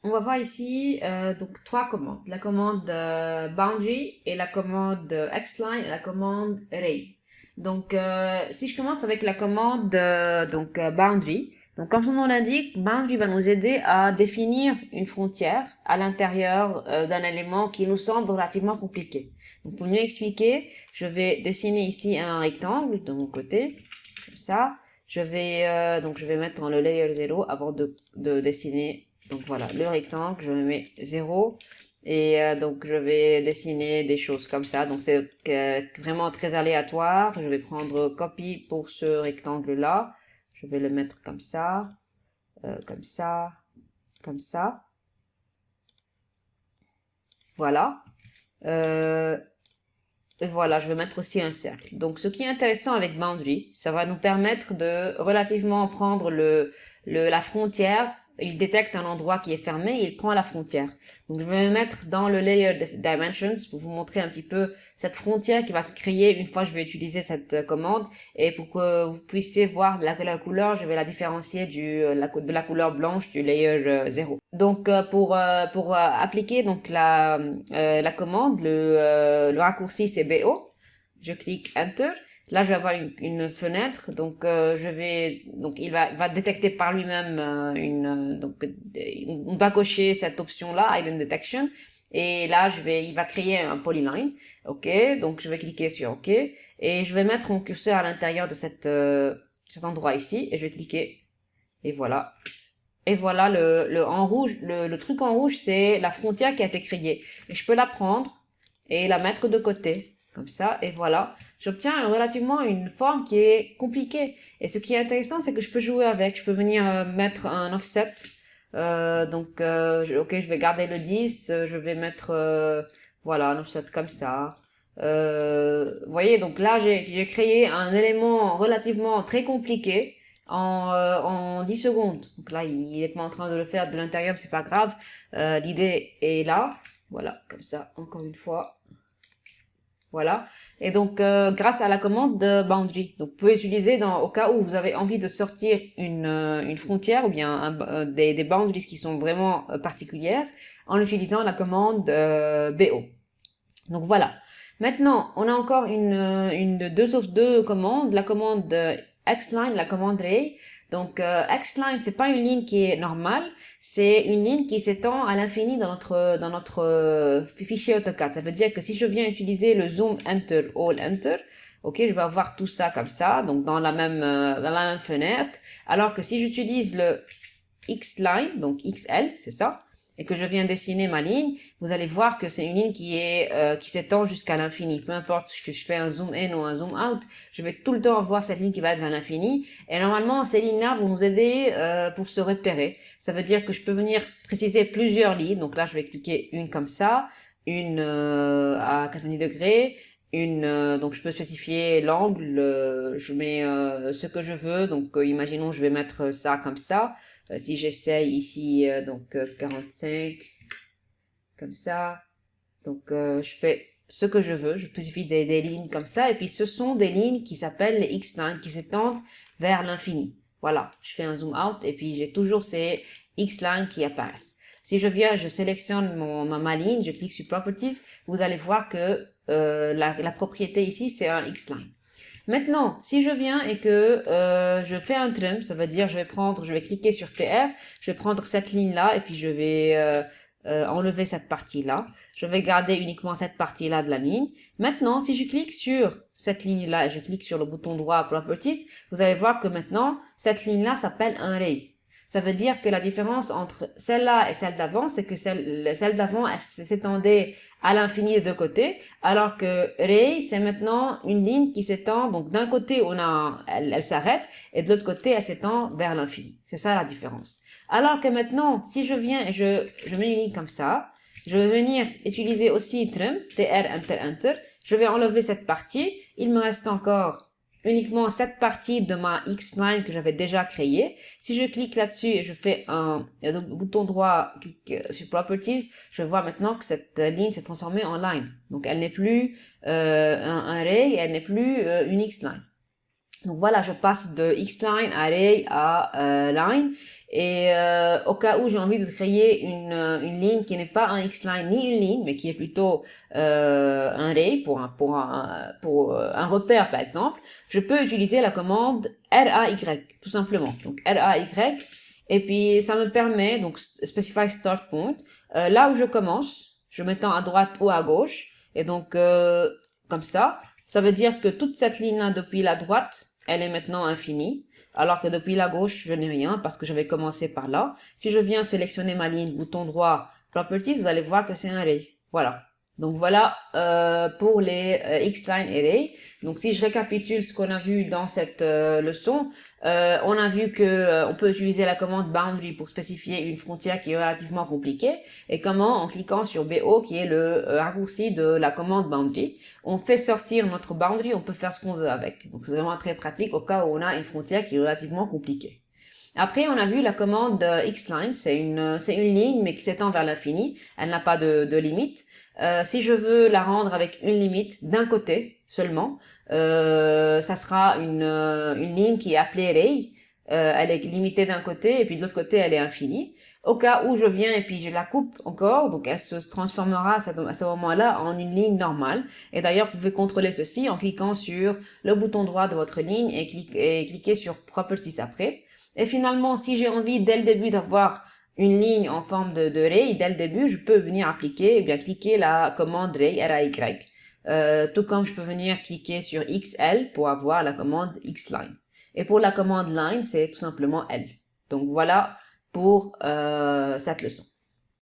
on va voir ici donc trois commandes. La commande boundary et la commande xline et la commande array. Donc si je commence avec la commande boundary, donc comme son nom l'indique, boundary va nous aider à définir une frontière à l'intérieur d'un élément qui nous semble relativement compliqué. Donc pour mieux expliquer, je vais dessiner ici un rectangle de mon côté, comme ça. Je vais mettre dans le layer 0 avant de dessiner. Donc voilà, le rectangle, je mets 0 et donc je vais dessiner des choses comme ça. Donc c'est vraiment très aléatoire. Je vais prendre copy pour ce rectangle là. Je vais le mettre comme ça, comme ça, comme ça. Voilà. Euh, et voilà, je vais mettre aussi un cercle. Donc ce qui est intéressant avec boundary, ça va nous permettre de relativement prendre la frontière. Il détecte un endroit qui est fermé et il prend la frontière. Donc je vais me mettre dans le layer dimensions pour vous montrer un petit peu cette frontière qui va se créer une fois que je vais utiliser cette commande. Et pour que vous puissiez voir la couleur, je vais la différencier de la couleur blanche du layer 0. Donc pour appliquer donc la commande, le raccourci c'est BO. Je clique Enter. Là, je vais avoir une fenêtre, donc il va détecter par lui-même on va cocher cette option-là, Item Detection, et là, il va créer un polyline, ok, donc je vais cliquer sur OK, et je vais mettre mon curseur à l'intérieur de cet endroit ici, et je vais cliquer, et voilà. Et voilà, en rouge, le truc en rouge, c'est la frontière qui a été créée. Et je peux la prendre et la mettre de côté, comme ça, et voilà. J'obtiens relativement une forme qui est compliquée. Et ce qui est intéressant, c'est que je peux jouer avec. Je peux venir mettre un offset. Ok, je vais garder le 10. Je vais mettre, voilà, un offset comme ça. Vous voyez, donc là, j'ai créé un élément relativement très compliqué en 10 secondes. Donc là, il est pas en train de le faire de l'intérieur, c'est pas grave. L'idée est là. Voilà, comme ça, encore une fois. Voilà. Et donc, grâce à la commande de boundary, donc vous pouvez utiliser au cas où vous avez envie de sortir une frontière ou bien des boundaries qui sont vraiment particulières en utilisant la commande BO. Donc voilà. Maintenant, on a encore deux commandes, la commande xline, la commande ray. Donc xline, c'est pas une ligne qui est normale, c'est une ligne qui s'étend à l'infini dans notre fichier AutoCAD. Ça veut dire que si je viens utiliser le zoom enter, all enter, ok, je vais avoir tout ça comme ça, donc dans la même fenêtre. Alors que si j'utilise le xline, donc XL, c'est ça, et que je viens dessiner ma ligne, vous allez voir que c'est une ligne qui s'étend jusqu'à l'infini. Peu importe si je fais un zoom in ou un zoom out, je vais tout le temps voir cette ligne qui va être vers l'infini. Et normalement, ces lignes-là vont nous aider pour se repérer. Ça veut dire que je peux venir préciser plusieurs lignes. Donc là, je vais cliquer une comme ça, une à 90 degrés, donc je peux spécifier l'angle, je mets ce que je veux. Donc imaginons, je vais mettre ça comme ça. Si j'essaye ici, 45, comme ça. Donc, je fais ce que je veux. Je spécifie des lignes comme ça. Et puis, ce sont des lignes qui s'appellent les X-lines, qui s'étendent vers l'infini. Voilà, je fais un zoom out et puis j'ai toujours ces X-lines qui apparaissent. Si je sélectionne ma ligne, je clique sur Properties, vous allez voir que la propriété ici, c'est un X-line. Maintenant, si je viens et que je fais un trim, ça veut dire je vais cliquer sur TR, je vais prendre cette ligne-là et puis je vais enlever cette partie-là. Je vais garder uniquement cette partie-là de la ligne. Maintenant, si je clique sur cette ligne-là et je clique sur le bouton droit Properties, vous allez voir que maintenant, cette ligne-là s'appelle un ray. Ça veut dire que la différence entre celle-là et celle d'avant, c'est que celle d'avant, elle s'étendait à l'infini des deux côtés, alors que ray, c'est maintenant une ligne qui s'étend, donc d'un côté, elle s'arrête, et de l'autre côté, elle s'étend vers l'infini. C'est ça la différence. Alors que maintenant, si je viens et je mets une ligne comme ça, je vais venir utiliser aussi trim, tr, enter, enter, je vais enlever cette partie, il me reste encore uniquement cette partie de ma X-line que j'avais déjà créée. Si je clique là-dessus et je fais un bouton droit, clique sur Properties, je vois maintenant que cette ligne s'est transformée en line. Donc elle n'est plus un ray, elle n'est plus une X-line. Donc voilà, je passe de X-line à ray à line. Et au cas où j'ai envie de créer une ligne qui n'est pas un X-line ni une ligne, mais qui est plutôt un ray pour un repère par exemple, je peux utiliser la commande RAY tout simplement. Donc RAY et puis ça me permet donc specify start point là où je commence, je m'étends à droite ou à gauche et donc comme ça veut dire que toute cette ligne-là depuis la droite, elle est maintenant infinie. Alors que depuis la gauche, je n'ai rien parce que j'avais commencé par là. Si je viens sélectionner ma ligne, bouton droit, Properties, vous allez voir que c'est un array. Voilà. Donc voilà pour les X-line array. Donc si je récapitule ce qu'on a vu dans cette leçon, on a vu que on peut utiliser la commande boundary pour spécifier une frontière qui est relativement compliquée et comment en cliquant sur BO qui est le raccourci de la commande boundary, on fait sortir notre boundary, on peut faire ce qu'on veut avec. Donc c'est vraiment très pratique au cas où on a une frontière qui est relativement compliquée. Après, on a vu la commande xline, c'est une ligne mais qui s'étend vers l'infini, elle n'a pas de limite. Si je veux la rendre avec une limite d'un côté seulement, ça sera une ligne qui est appelée ray. Elle est limitée d'un côté et puis de l'autre côté elle est infinie. Au cas où je viens et puis je la coupe encore, donc elle se transformera à ce moment-là en une ligne normale. Et d'ailleurs, vous pouvez contrôler ceci en cliquant sur le bouton droit de votre ligne et cliquer sur Properties après. Et finalement, si j'ai envie dès le début d'avoir une ligne en forme de ray, dès le début, je peux venir appliquer et bien cliquer la commande ray, RAY. Tout comme je peux venir cliquer sur XL pour avoir la commande Xline. Et pour la commande line, c'est tout simplement L. Donc voilà pour cette leçon.